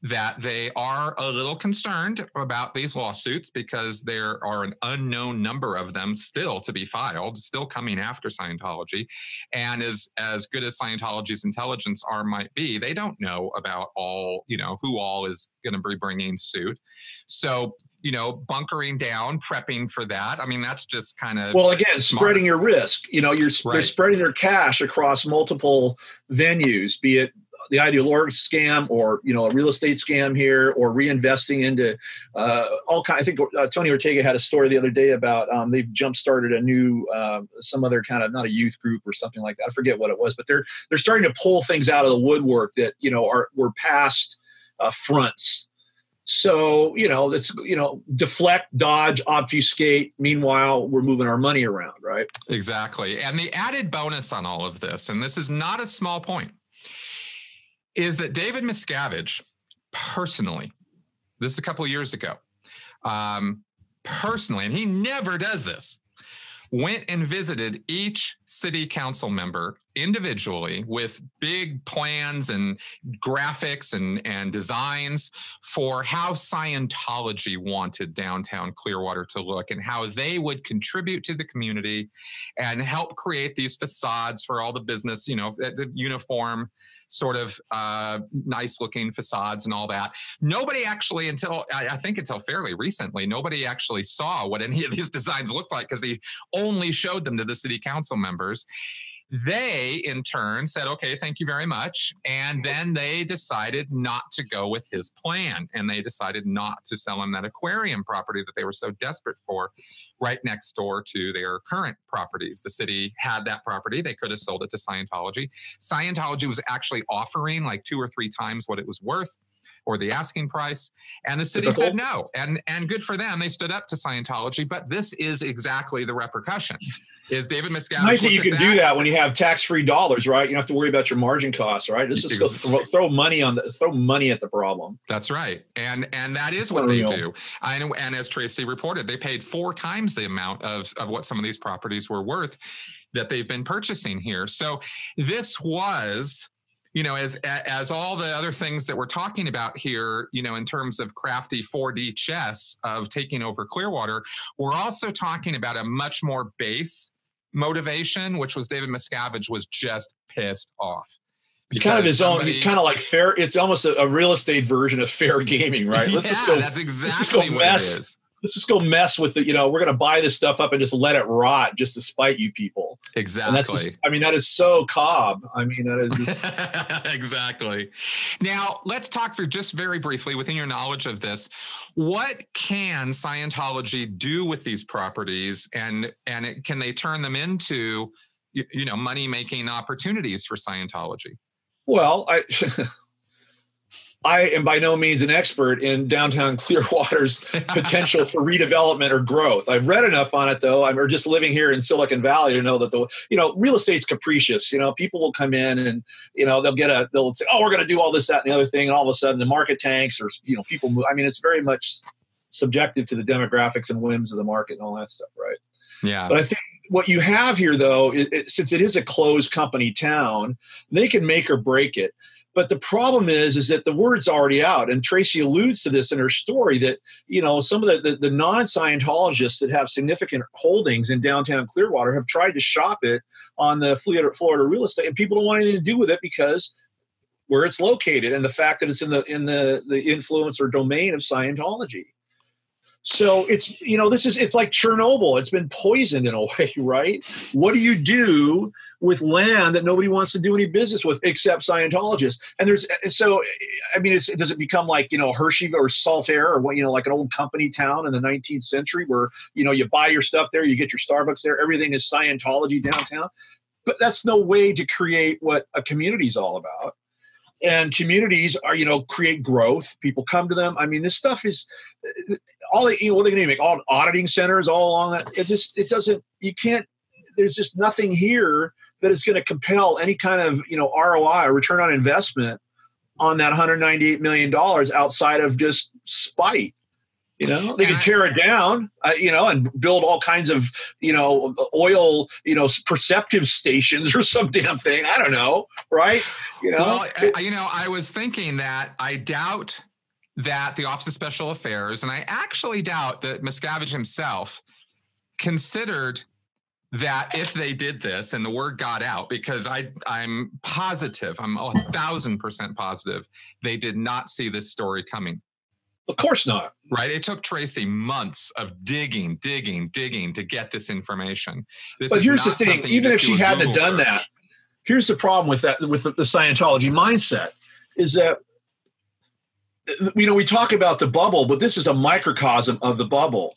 that they are a little concerned about these lawsuits because there are an unknown number of them still to be filed, still coming after Scientology. And as good as Scientology's intelligence might be, they don't know about all, who all is going to be bringing suit. So, bunkering down, prepping for that. I mean, that's just kind of spreading your risk. They're spreading their cash across multiple venues, be it the ideological scam or a real estate scam here, or reinvesting into all kind. I think Tony Ortega had a story the other day about they've jump started a new some other kind of, not a youth group or something like that. I forget what it was, but they're starting to pull things out of the woodwork that were past fronts. So, it's, deflect, dodge, obfuscate. Meanwhile, we're moving our money around, right? Exactly. And the added bonus on all of this, and this is not a small point, is that David Miscavige personally, this is a couple of years ago, personally, and he never does this, went and visited each city council member individually with big plans and graphics and designs for how Scientology wanted downtown Clearwater to look and how they would contribute to the community and help create these facades for all the business, the uniform sort of nice looking facades and all that. Nobody actually, until fairly recently, nobody actually saw what any of these designs looked like because he only showed them to the city council members. They, in turn, said, okay, thank you very much. And then they decided not to go with his plan. And they decided not to sell him that aquarium property that they were so desperate for right next door to their current properties. The city had that property. They could have sold it to Scientology. Scientology was actually offering like 2 or 3 times what it was worth, or the asking price. And the city said no. And good for them. They stood up to Scientology. But this is exactly the repercussion. Is David Miscavige. Nice that you can do that when you have tax-free dollars, right? You don't have to worry about your margin costs, right? Let's just go throw money at the problem. That's right. And that is what they do. And as Tracey reported, they paid 4 times the amount of what some of these properties were worth that they've been purchasing here. So this was, as all the other things that we're talking about here, in terms of crafty 4D chess of taking over Clearwater, we're also talking about a much more base motivation, which was David Miscavige was just pissed off. He's kind of his own. He's kind of like fair. It's almost a real estate version of fair gaming, right? That's exactly what it is. Let's just go mess with it. We're going to buy this stuff up and just let it rot just to spite you people. Exactly. And that is so Cobb. That is just... Exactly. Now, let's talk for just very briefly, within your knowledge of this, what can Scientology do with these properties, and can they turn them into, money-making opportunities for Scientology? Well, I am by no means an expert in downtown Clearwater's potential for redevelopment or growth. I've read enough on it, though. I'm just living here in Silicon Valley to know that real estate's capricious. People will come in and they'll say, oh, we're going to do all this, that, and the other thing, and all of a sudden the market tanks, or people move. It's very much subjective to the demographics and whims of the market and all that stuff, right? Yeah. But I think what you have here, though, since it is a closed company town, they can make or break it. But the problem is that the word's already out. And Tracey alludes to this in her story that, some of the non-Scientologists that have significant holdings in downtown Clearwater have tried to shop it on the Florida real estate, and people don't want anything to do with it because where it's located and the fact that it's in the influence or domain of Scientology. So it's like Chernobyl. It's been poisoned in a way, right? What do you do with land that nobody wants to do any business with except Scientologists? And does it become like, Hershey or Saltaire or like an old company town in the 19th century where, you buy your stuff there, you get your Starbucks there, everything is Scientology downtown. But that's no way to create what a community is all about. And communities are, create growth. People come to them. I mean, this stuff is all. What are they going to make? All auditing centers all along that. It doesn't. You can't. There's just nothing here that is going to compel any kind of ROI or return on investment on that $198 million outside of just spite. They can tear it down, and build all kinds of, oil, perceptive stations or some damn thing. I don't know. Right. Well, I was thinking that I doubt that the Office of Special Affairs, and I actually doubt that Miscavige himself considered that if they did this and the word got out, because I'm positive, I'm 1,000% positive, they did not see this story coming. Of course not. Right. It took Tracey months of digging to get this information. But here's the thing, even if she hadn't done that, here's the problem with that, with the Scientology mindset is that, we talk about the bubble, but this is a microcosm of the bubble.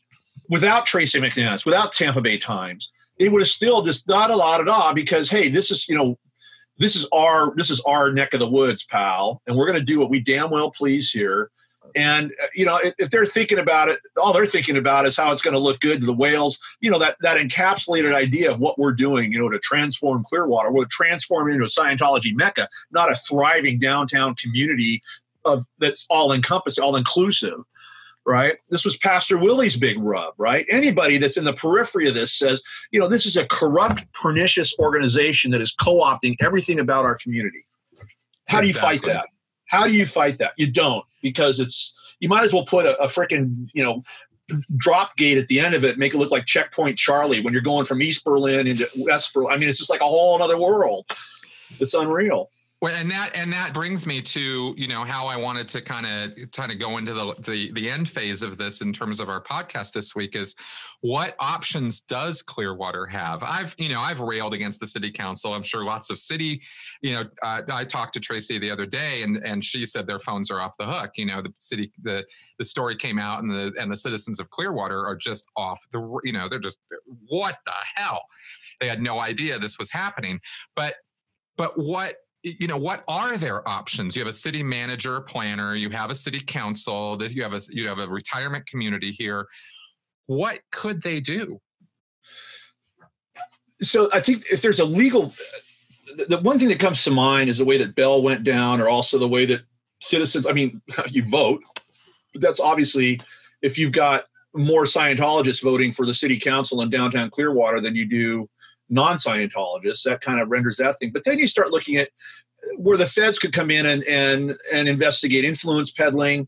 Without Tracey McManus, without Tampa Bay Times, it would have still just da-da-da-da-da because, hey, this is our neck of the woods, pal. And we're going to do what we damn well please here. And, if they're thinking about it, all they're thinking about is how it's going to look good to the whales, that encapsulated idea of what we're doing, to transform Clearwater. We're transforming into a Scientology Mecca, not a thriving downtown community that's all encompassing, all inclusive, right? This was Pastor Willie's big rub, right? Anybody that's in the periphery of this says, this is a corrupt, pernicious organization that is co-opting everything about our community. How do you fight that? How do you fight that? You don't, because you might as well put a frickin', drop gate at the end of it, make it look like Checkpoint Charlie when you're going from East Berlin into West Berlin. I mean, it's just like a whole other world. It's unreal. Well, and that brings me to, how I wanted to kind of go into the end phase of this in terms of our podcast this week is what options does Clearwater have? I've railed against the city council. I'm sure lots of city, I talked to Tracey the other day and she said their phones are off the hook. The city, the story came out and the citizens of Clearwater are just off they're just, what the hell? They had no idea this was happening. But what are their options? You have a city manager, planner, you have a city council, that you have a retirement community here. What could they do? So I think if there's a legal, the one thing that comes to mind is the way that Bell went down, or also the way that citizens, you vote. But that's obviously, if you've got more Scientologists voting for the city council in downtown Clearwater than you do non-Scientologists, that kind of renders that thing. But then you start looking at where the feds could come in and investigate influence peddling.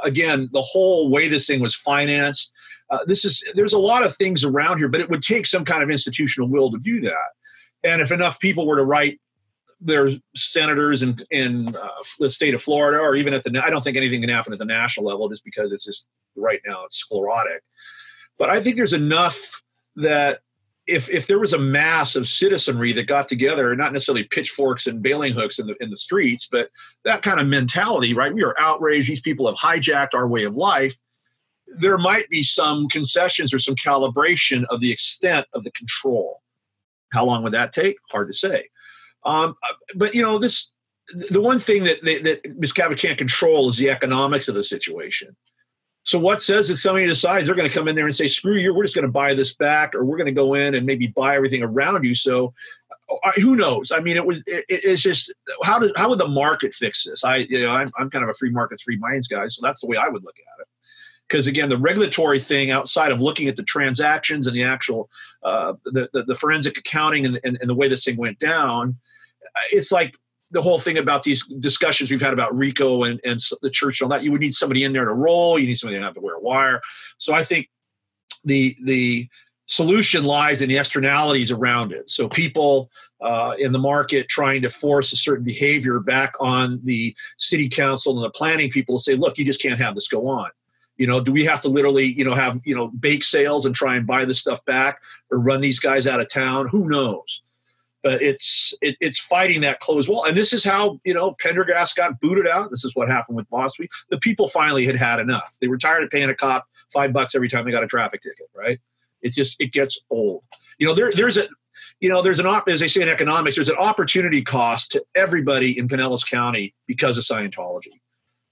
Again, the whole way this thing was financed. There's a lot of things around here, but it would take some kind of institutional will to do that. And if enough people were to write their senators in the state of Florida, or even I don't think anything can happen at the national level, just because it's just right now it's sclerotic. But I think there's enough that if there was a mass of citizenry that got together, not necessarily pitchforks and bailing hooks in the streets, but that kind of mentality, right? We are outraged. These people have hijacked our way of life. There might be some concessions or some calibration of the extent of the control. How long would that take? Hard to say. But the one thing that Ms. Cavett can't control is the economics of the situation. So what says that somebody decides they're going to come in there and say, screw you, we're just going to buy this back, or we're going to go in and maybe buy everything around you. So who knows? It's just, how would the market fix this? I'm kind of a free markets, free minds guy. So that's the way I would look at it. Because again, the regulatory thing outside of looking at the transactions and the actual the forensic accounting and the way this thing went down, it's like the whole thing about these discussions we've had about RICO and the church and all that. You would need somebody in there to roll. You need somebody to have to wear a wire. So I think the solution lies in the externalities around it. So people in the market trying to force a certain behavior back on the city council and the planning people to say, look, you just can't have this go on. Do we have to literally, have, bake sales and try and buy this stuff back or run these guys out of town? Who knows? But it's fighting that closed wall. And this is how, Pendergast got booted out. This is what happened with Boss Week. The people finally had enough. They were tired of paying a cop $5 every time they got a traffic ticket, right? It gets old. There's as they say in economics, there's an opportunity cost to everybody in Pinellas County because of Scientology.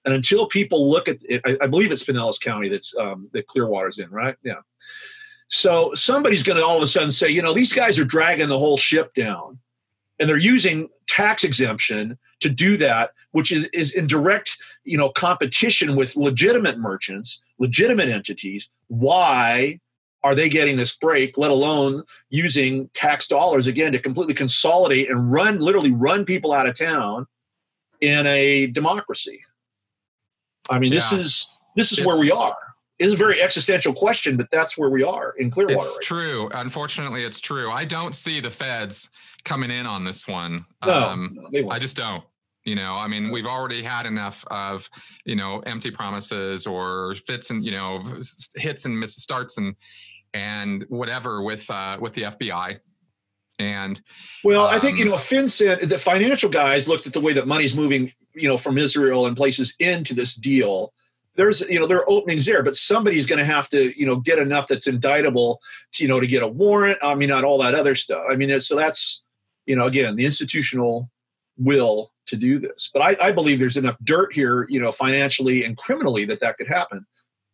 And until people look at it, I believe it's Pinellas County that Clearwater's in, right? Yeah. So somebody's going to all of a sudden say, these guys are dragging the whole ship down, and they're using tax exemption to do that, which is in direct, competition with legitimate merchants, legitimate entities. Why are they getting this break, let alone using tax dollars again to completely consolidate and literally run people out of town in a democracy? I mean, this is where we are. It is a very existential question, but that's where we are in Clearwater. It's true. Unfortunately, it's true. I don't see the feds coming in on this one. No, they won't. I just don't. We've already had enough of, empty promises or fits and, hits and starts and whatever with the FBI. And I think, FinCEN, the financial guys looked at the way that money's moving, from Israel and places into this deal. There's, there are openings there, but somebody's going to have to, get enough that's indictable to get a warrant. Not all that other stuff. So that's, again, the institutional will to do this. But I believe there's enough dirt here, financially and criminally that could happen.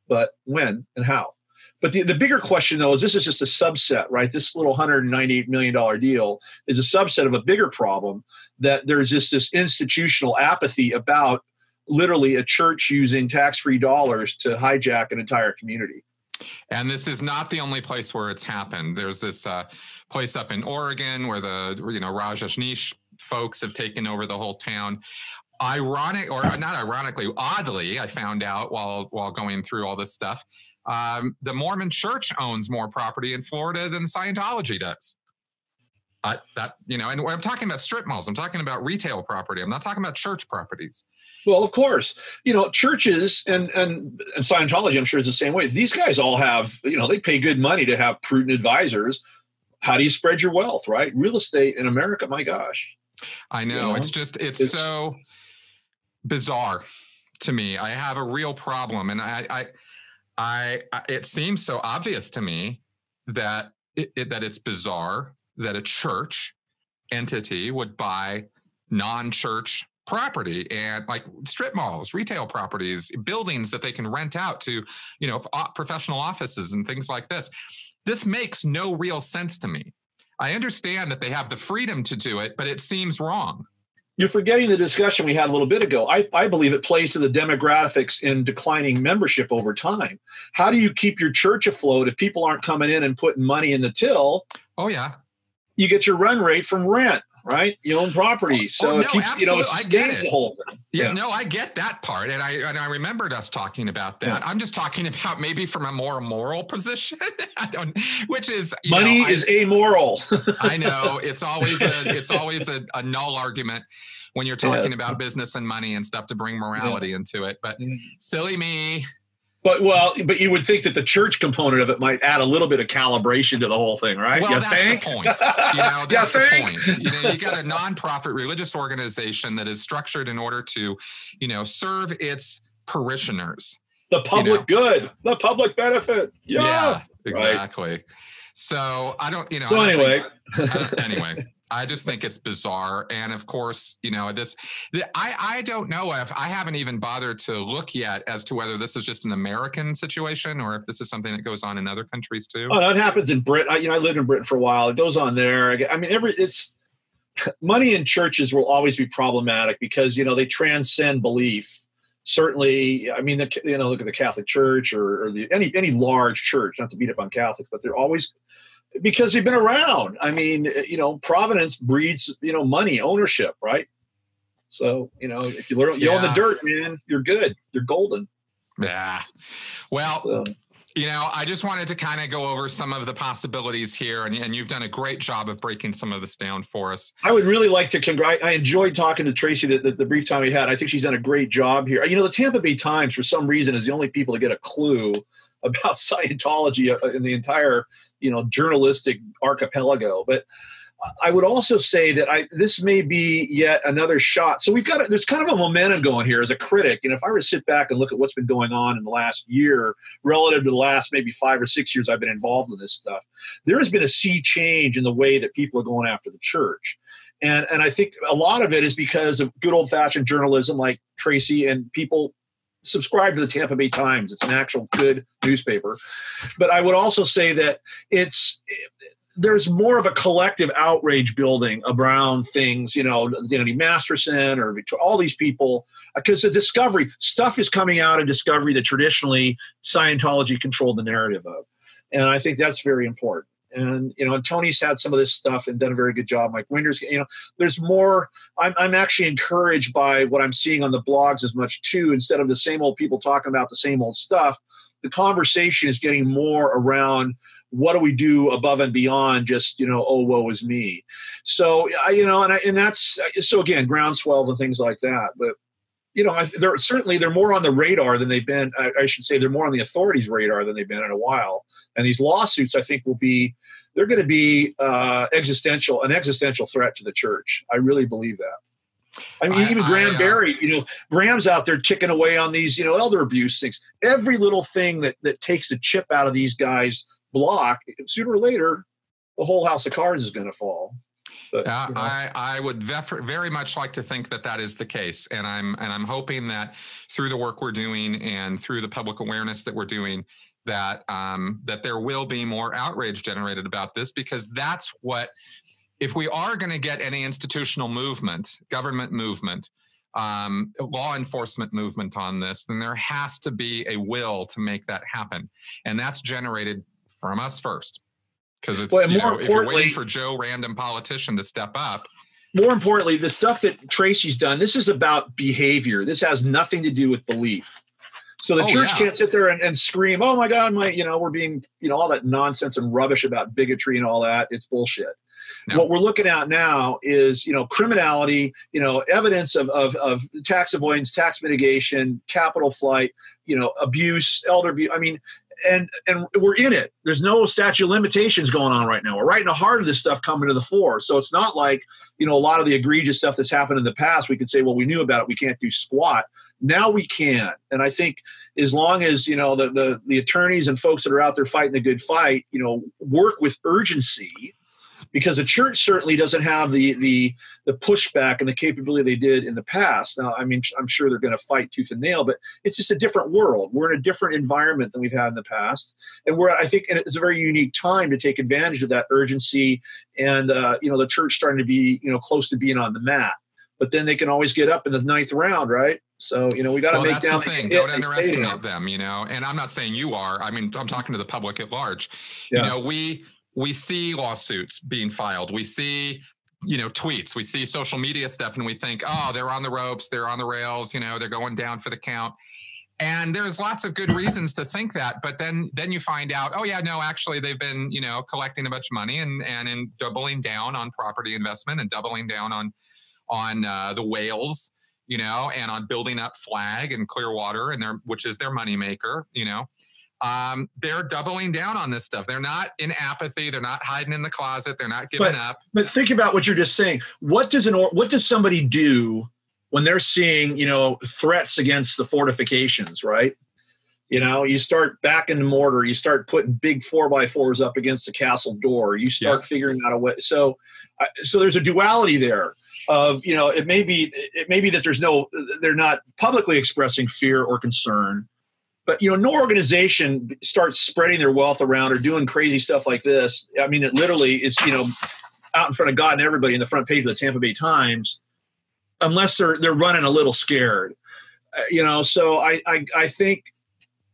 But when and how? But the bigger question, though, is this is just a subset, right? This little $198 million deal is a subset of a bigger problem, that there's just this institutional apathy about literally a church using tax-free dollars to hijack an entire community. And this is not the only place where it's happened. There's this place up in Oregon where the Rajneesh folks have taken over the whole town. Oddly, I found out while going through all this stuff, the Mormon Church owns more property in Florida than Scientology does. And I'm talking about strip malls. I'm talking about retail property. I'm not talking about church properties. Well, of course, churches and Scientology, I'm sure, is the same way. These guys all have, they pay good money to have prudent advisors. How do you spread your wealth, right? Real estate in America, my gosh. I know. It's so bizarre to me. I have a real problem. And it seems so obvious to me that it's bizarre that a church entity would buy non-church property and like strip malls, retail properties, buildings that they can rent out to, professional offices and things like this. This makes no real sense to me. I understand that they have the freedom to do it, but it seems wrong. You're forgetting the discussion we had a little bit ago. I believe it plays to the demographics in declining membership over time. How do you keep your church afloat if people aren't coming in and putting money in the till? Oh, yeah. You get your run rate from rent, right? You own property. So it keeps, I get it. The whole thing. Yeah, no, I get that part. And I remembered us talking about that. Yeah. I'm just talking about maybe from a more moral position. Which is money is amoral. I know it's always a null argument when you're talking about business and money and stuff to bring morality into it. But silly me. But you would think that the church component of it might add a little bit of calibration to the whole thing, right? Well, that's the point. That's the point. You got a nonprofit religious organization that is structured in order to, serve its parishioners. The public good, the public benefit. Yeah, exactly. Right. So I don't, anyway. I just think it's bizarre. And of course, I don't know if I haven't even bothered to look yet as to whether this is just an American situation or if this is something that goes on in other countries too. Oh, that happens in Britain. I lived in Britain for a while. It goes on there. Money in churches will always be problematic because, they transcend belief. certainly, I mean, look at the Catholic Church or any large church, not to beat up on Catholics, but they're always, because they've been around. I mean, provenance breeds, money, ownership, right? So, if you own the dirt, man, you're good. You're golden. Yeah. Well, I just wanted to kind of go over some of the possibilities here, and you've done a great job of breaking some of this down for us. I would really like to I enjoyed talking to Tracey the brief time we had. I think she's done a great job here. The Tampa Bay Times, for some reason, is the only people to get a clue about Scientology in the entire, journalistic archipelago. But I would also say that this may be yet another shot. So there's kind of a momentum going here as a critic. If I were to sit back and look at what's been going on in the last year relative to the last maybe 5 or 6 years I've been involved in this stuff, there has been a sea change in the way that people are going after the church. And I think a lot of it is because of good old-fashioned journalism like Tracey, and people subscribe to the Tampa Bay Times. It's an actual good newspaper. But I would also say that there's more of a collective outrage building around things, Danny Masterson or all these people, because the Discovery stuff is coming out of Discovery that traditionally Scientology controlled the narrative of. And I think that's very important. And, and Tony's had some of this stuff and done a very good job. Mike Winder's, there's more. I'm actually encouraged by what I'm seeing on the blogs as much too. Instead of the same old people talking about the same old stuff, the conversation is getting more around what do we do above and beyond just, oh, woe is me. So, and that's, so again, groundswell and things like that. But, they're more on the radar than they've been. I should say they're more on the authorities' radar than they've been in a while. And these lawsuits, I think, they're going to be an existential threat to the church. I really believe that. I mean, even Graham Barry, Graham's out there ticking away on these, elder abuse things. Every little thing that takes the chip out of these guys' block, sooner or later, the whole house of cards is going to fall. But, I would very much like to think that is the case, and I'm hoping that through the work we're doing and through the public awareness that we're doing, that there will be more outrage generated about this, because that's what, if we are going to get any institutional movement, government movement, law enforcement movement on this, then there has to be a will to make that happen, and that's generated from us first. Because it's, if you're waiting for Joe random politician to step up. More importantly, the stuff that Tracey's done, this is about behavior. This has nothing to do with belief. So the church can't sit there and scream, oh my God, we're being, all that nonsense and rubbish about bigotry and all that. It's bullshit. No. What we're looking at now is, criminality, evidence of tax avoidance, tax mitigation, capital flight, abuse, elder abuse. I mean, and we're in it. There's no statute of limitations going on right now. We're right in the heart of this stuff coming to the fore. So it's not like, a lot of the egregious stuff that's happened in the past, we could say, well, we knew about it, we can't do squat. Now we can. And I think as long as, the attorneys and folks that are out there fighting the good fight, work with urgency, because the church certainly doesn't have the pushback and the capability they did in the past. Now, I mean, I'm sure they're going to fight tooth and nail, but it's just a different world. We're in a different environment than we've had in the past. And I think it's a very unique time to take advantage of that urgency and, the church starting to be, close to being on the mat. But then they can always get up in the 9th round, right? So, we got to make that's down the thing. Don't underestimate them, and I'm not saying you are. I mean, I'm talking to the public at large. Yeah. We see lawsuits being filed. We see, tweets. We see social media stuff, and we think, oh, they're on the ropes, they're on the rails, they're going down for the count. And there's lots of good reasons to think that. But then you find out, oh, yeah, no, actually, they've been, collecting a bunch of money and in doubling down on property investment and doubling down on the whales, and on building up Flag and Clearwater, which is their moneymaker, they're doubling down on this stuff. They're not in apathy. They're not hiding in the closet. They're not giving up. But think about what you're just saying. What does somebody do when they're seeing, threats against the fortifications, right? You start backing the mortar. You start putting big 4x4s up against the castle door. You start figuring out a way. So there's a duality there of, it may be that they're not publicly expressing fear or concern. But, no organization starts spreading their wealth around or doing crazy stuff like this. I mean, it literally is, out in front of God and everybody in the front page of the Tampa Bay Times, unless they're running a little scared. So I think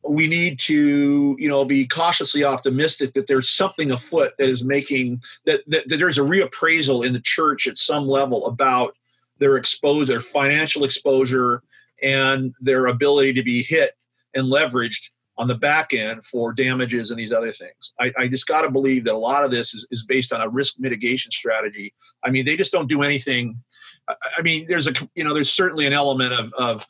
we need to, be cautiously optimistic that there's something afoot that is making that there's a reappraisal in the church at some level about their financial exposure, and their ability to be hit and leveraged on the back end for damages and these other things. I just got to believe that a lot of this is based on a risk mitigation strategy. I mean, they just don't do anything. I mean, there's certainly an element of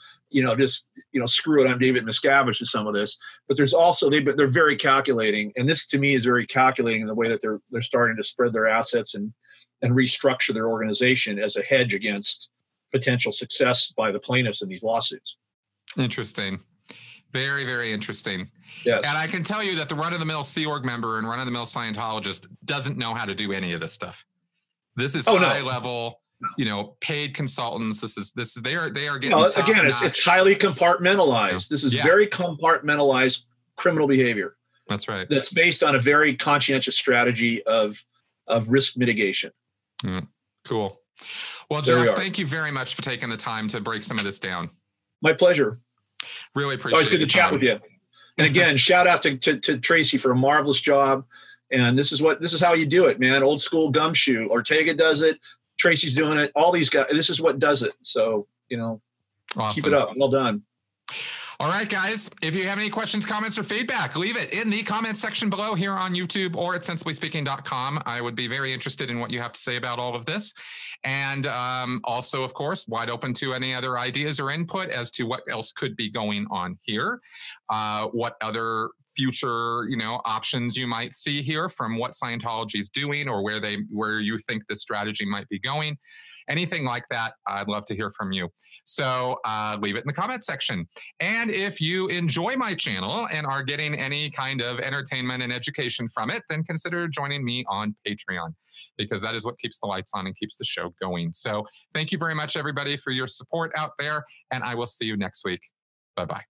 screw it, I'm David Miscavige to some of this, but there's also, they're very calculating. And this to me is very calculating in the way that they're starting to spread their assets and restructure their organization as a hedge against potential success by the plaintiffs in these lawsuits. Interesting. Very, very interesting. Yes. And I can tell you that the run-of-the-mill Sea Org member and run-of-the-mill Scientologist doesn't know how to do any of this stuff. This is high level, paid consultants. They are getting again, it's highly compartmentalized. This is very compartmentalized criminal behavior. That's right. That's based on a very conscientious strategy of risk mitigation. Cool. Well, Jeff, thank you very much for taking the time to break some of this down. My pleasure. Really appreciate it. Always good to chat with you. And again, shout out to Tracey for a marvelous job. And this is how you do it, man. Old school gumshoe. Ortega does it. Tracey's doing it. All these guys. This is what does it. So, awesome. Keep it up. Well done. All right, guys. If you have any questions, comments, or feedback, leave it in the comments section below here on YouTube or at sensiblyspeaking.com. I would be very interested in what you have to say about all of this. And also, of course, wide open to any other ideas or input as to what else could be going on here. What other future, options you might see here from what Scientology is doing, or where you think this strategy might be going. Anything like that, I'd love to hear from you. So leave it in the comment section. And if you enjoy my channel and are getting any kind of entertainment and education from it, then consider joining me on Patreon, because that is what keeps the lights on and keeps the show going. So thank you very much, everybody, for your support out there. And I will see you next week. Bye-bye.